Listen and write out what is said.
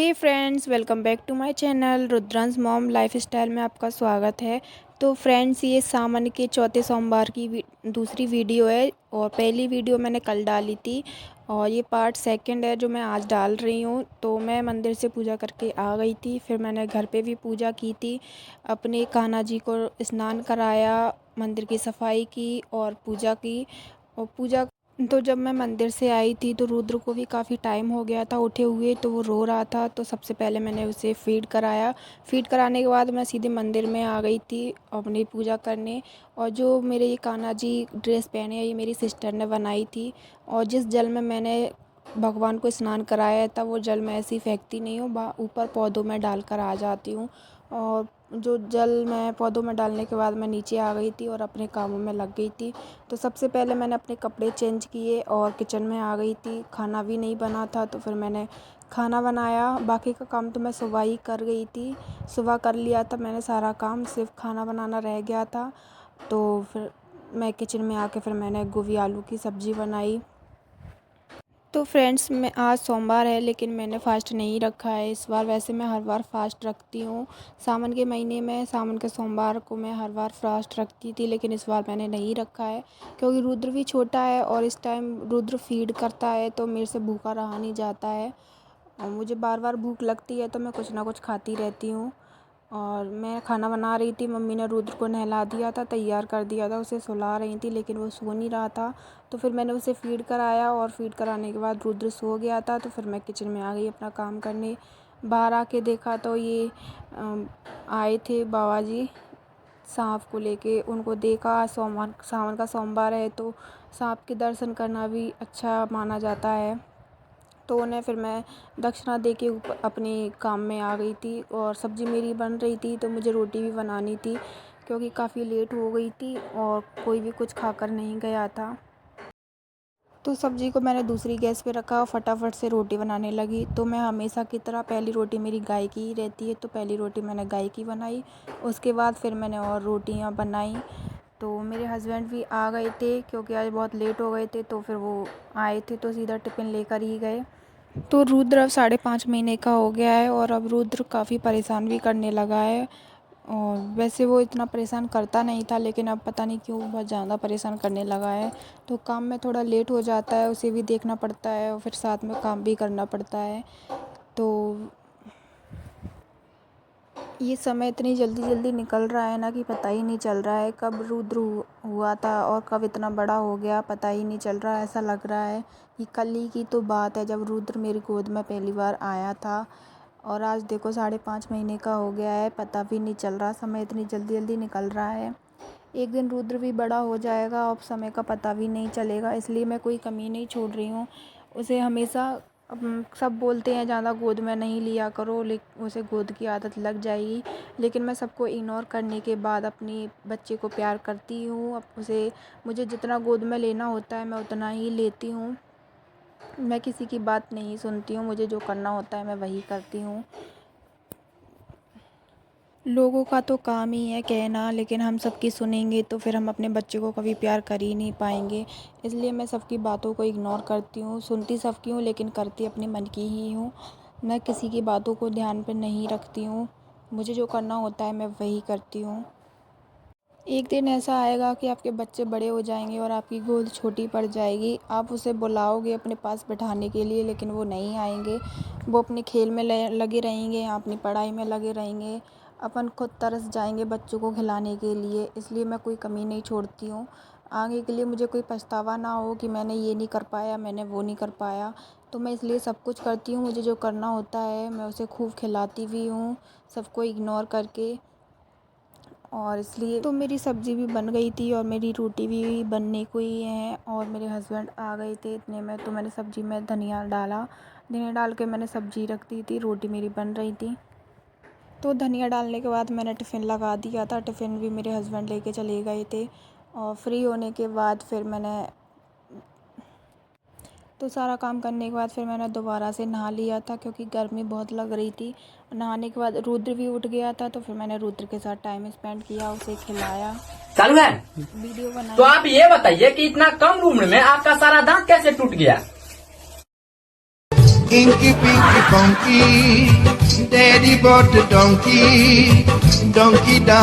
Hey friends, welcome back to my channel Rudransh mom lifestyle में आपका स्वागत है। तो फ्रेंड्स, ये सावन के चौथे सोमवार की दूसरी वीडियो है और पहली वीडियो मैंने कल डाली थी और ये पार्ट सेकंड है जो मैं आज डाल रही हूँ। तो मैं मंदिर से पूजा करके आ गई थी, फिर मैंने घर पे भी पूजा की थी, अपने कान्हा जी को स्नान कराया, मंदिर की सफाई की और पूजा की। और पूजा तो जब मैं मंदिर से आई थी तो रुद्र को भी काफ़ी टाइम हो गया था उठे हुए, तो वो रो रहा था। तो सबसे पहले मैंने उसे फ़ीड कराया। फ़ीड कराने के बाद मैं सीधे मंदिर में आ गई थी अपनी पूजा करने। और जो मेरे ये कान्हा जी ड्रेस पहने हैं, ये मेरी सिस्टर ने बनाई थी। और जिस जल में मैंने भगवान को स्नान कराया था वो जल मैं ऐसे ही फेंकती नहीं हूँ, ऊपर पौधों में डाल कर आ जाती हूँ। और जो जल मैं पौधों में डालने के बाद मैं नीचे आ गई थी और अपने कामों में लग गई थी। तो सबसे पहले मैंने अपने कपड़े चेंज किए और किचन में आ गई थी। खाना भी नहीं बना था तो फिर मैंने खाना बनाया। बाकी का काम तो मैं सुबह ही कर गई थी, सुबह कर लिया था मैंने सारा काम, सिर्फ खाना बनाना रह गया था। तो फिर मैं किचन में आके फिर मैंने गोभी आलू की सब्ज़ी बनाई। तो फ्रेंड्स, मैं आज सोमवार है लेकिन मैंने फ़ास्ट नहीं रखा है इस बार। वैसे मैं हर बार फ़ास्ट रखती हूँ सावन के महीने में, सावन के सोमवार को मैं हर बार फ़ास्ट रखती थी, लेकिन इस बार मैंने नहीं रखा है क्योंकि रुद्र भी छोटा है और इस टाइम रुद्र फ़ीड करता है तो मेरे से भूखा रहा नहीं जाता है और मुझे बार बार भूख लगती है तो मैं कुछ ना कुछ खाती रहती हूँ। और मैं खाना बना रही थी, मम्मी ने रुद्र को नहला दिया था, तैयार कर दिया था, उसे सुला रही थी लेकिन वो सो नहीं रहा था। तो फिर मैंने उसे फ़ीड कराया और फ़ीड कराने के बाद रुद्र सो गया था। तो फिर मैं किचन में आ गई अपना काम करने। बाहर आके देखा तो ये आए थे बाबा जी सांप को लेके, उनको देखा। सावन का सोमवार है तो सांप के दर्शन करना भी अच्छा माना जाता है। तो उन्हें फिर मैं दक्षिणा दे के ऊपर अपने काम में आ गई थी और सब्ज़ी मेरी बन रही थी तो मुझे रोटी भी बनानी थी क्योंकि काफ़ी लेट हो गई थी और कोई भी कुछ खाकर नहीं गया था। तो सब्ज़ी को मैंने दूसरी गैस पे रखा और फटाफट से रोटी बनाने लगी। तो मैं हमेशा की तरह पहली रोटी मेरी गाय की ही रहती है, तो पहली रोटी मैंने गाय की बनाई। उसके बाद फिर मैंने और रोटियां बनाई। तो मेरे हस्बैंड भी आ गए थे क्योंकि आज बहुत लेट हो गए थे, तो फिर वो आए थे तो सीधा टिफ़िन लेकर ही गए। तो रुद्र अब 5.5 महीने का हो गया है और अब रुद्र काफ़ी परेशान भी करने लगा है। और वैसे वो इतना परेशान करता नहीं था लेकिन अब पता नहीं क्यों बहुत ज़्यादा परेशान करने लगा है। तो काम में थोड़ा लेट हो जाता है, उसे भी देखना पड़ता है और फिर साथ में काम भी करना पड़ता है। तो ये समय इतनी जल्दी जल्दी निकल रहा है ना कि पता ही नहीं चल रहा है कब रुद्र हुआ था और कब इतना बड़ा हो गया, पता ही नहीं चल रहा है। ऐसा लग रहा है कि कल ही की तो बात है जब रुद्र मेरी गोद में पहली बार आया था और आज देखो 5.5 महीने का हो गया है, पता भी नहीं चल रहा। समय इतनी जल्दी जल्दी निकल रहा है। एक दिन रुद्र भी बड़ा हो जाएगा और समय का पता भी नहीं चलेगा, इसलिए मैं कोई कमी नहीं छोड़ रही हूँ। उसे हमेशा सब बोलते हैं ज़्यादा गोद में नहीं लिया करो, लेकिन उसे गोद की आदत लग जाएगी। लेकिन मैं सबको इग्नोर करने के बाद अपनी बच्चे को प्यार करती हूँ। अब उसे मुझे जितना गोद में लेना होता है मैं उतना ही लेती हूँ। मैं किसी की बात नहीं सुनती हूँ, मुझे जो करना होता है मैं वही करती हूँ। लोगों का तो काम ही है कहना, लेकिन हम सबकी सुनेंगे तो फिर हम अपने बच्चे को कभी प्यार कर ही नहीं पाएंगे। इसलिए मैं सबकी बातों को इग्नोर करती हूँ, सुनती सबकी हूँ लेकिन करती अपने मन की ही हूँ। मैं किसी की बातों को ध्यान पे नहीं रखती हूँ, मुझे जो करना होता है मैं वही करती हूँ। एक दिन ऐसा आएगा कि आपके बच्चे बड़े हो जाएंगे और आपकी गोद छोटी पड़ जाएगी। आप उसे बुलाओगे अपने पास बैठाने के लिए लेकिन वो नहीं आएंगे, वो अपने खेल में लगे रहेंगे, अपनी पढ़ाई में लगे रहेंगे। अपन खुद तरस जाएंगे बच्चों को खिलाने के लिए, इसलिए मैं कोई कमी नहीं छोड़ती हूँ। आगे के लिए मुझे कोई पछतावा ना हो कि मैंने ये नहीं कर पाया, मैंने वो नहीं कर पाया। तो मैं इसलिए सब कुछ करती हूँ, मुझे जो करना होता है मैं उसे खूब खिलाती भी हूँ, सबको इग्नोर करके। और इसलिए तो मेरी सब्ज़ी भी बन गई थी और मेरी रोटी भी बनने को ही है और मेरे हस्बैंड आ गए थे इतने में। तो मैंने सब्ज़ी में धनिया डाला, धनिया डाल के मैंने सब्ज़ी रख दी थी, रोटी मेरी बन रही थी। तो धनिया डालने के बाद मैंने टिफ़िन लगा दिया था, टिफ़िन भी मेरे हस्बैंड लेके चले गए थे। और फ्री होने के बाद फिर मैंने तो सारा काम करने के बाद फिर मैंने दोबारा से नहा लिया था क्योंकि गर्मी बहुत लग रही थी। नहाने के बाद रुद्र भी उठ गया था तो फिर मैंने रुद्र के साथ टाइम स्पेंड किया, उसे खिलाया, चालू है। वीडियो तो बनाई। आप ये बताइए कि इतना कम उम्र में आपका सारा दांत कैसे टूट गया। Inky Pinky Funky, Daddy bought a donkey, donkey down.